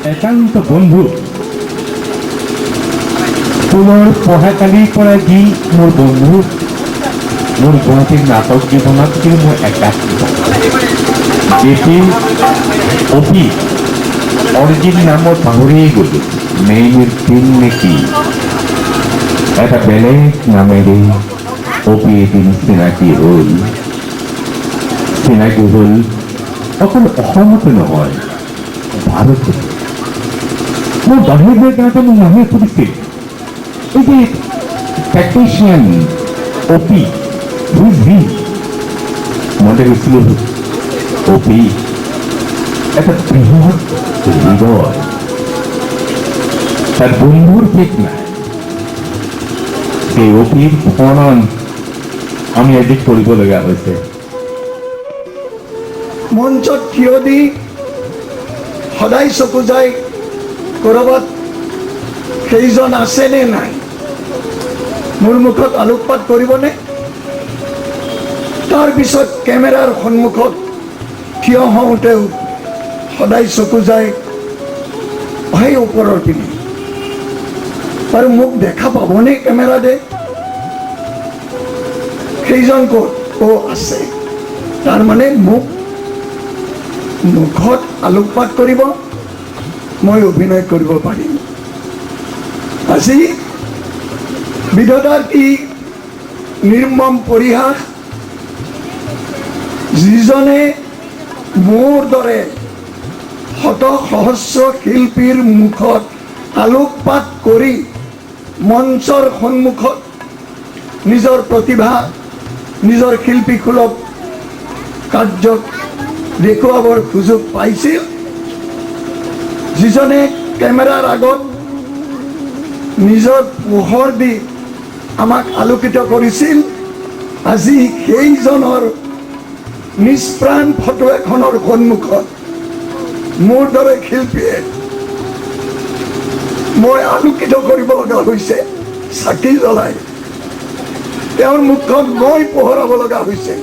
একান্ত বন্ধু স্কুলৰ পঢ়াকালিৰ পৰা যি মোৰ বন্ধু মোৰ গুৱাহাটীৰ নাটক জীৱনত কিন্তু মোৰ একাত্ম বেছি অপি অৰিজিন নামৰ পাহৰিয়ে গ'লো মেইনিৰ দিন নেকি এটা বেলেগ নামেৰে অপি এদিন চিনাকি হ'ল অকল অসমতে নহয় ভাৰততে মোৰ বাহিৰ গৈ যাওঁতে মোক মানুহে সুধিছিল এই যে টেকনিচিয়ান অপি বুঝবি মনে কৈছিলো অপি এটা বৃহৎ হৃদয় তার বন্ধুর ঠিক নাই সেই অপির বর্ণন আমি এডিট কৰিবলগীয়া হৈছে মঞ্চত থিয় দি সদায় চকু যায় ক'ৰবাত সেইজন আছেনে নাই মোৰ মুখত আলোকপাত কৰিবনে তাৰপিছত কেমেৰাৰ সন্মুখত থিয় হওঁতেও সদায় চকু যায় ভাই ওপৰৰ পিনে আৰু মোক দেখা পাবনে কেমেৰাতে সেইজন ক'ত আছে তাৰমানে মোক মুখত আলোকপাত কৰিব মই অভিনয় কৰিব পাৰিম আজি বিধাতাৰ কি নিৰ্মম পৰিহাস যিজনে মোৰ দৰে শত সহস্ৰ শিল্পীৰ মুখত আলোকপাত কৰি মঞ্চৰ সন্মুখত নিজৰ প্ৰতিভা নিজৰ শিল্পীসুলভ কাৰ্যক দেখুৱাবৰ সুযোগ পাইছিল যিজনে কেমেৰাৰ আগত নিজৰ পোহৰ দি আমাক আলোকিত কৰিছিল আজি সেইজনৰ নিষ্প্ৰাণ ফটো এখনৰ সন্মুখত মোৰ দৰে শিল্পীয়ে মই আলোকিত কৰিব লগা হৈছে চাকি জ্বলাই তেওঁৰ মুখখন মই পোহৰাব লগা হৈছে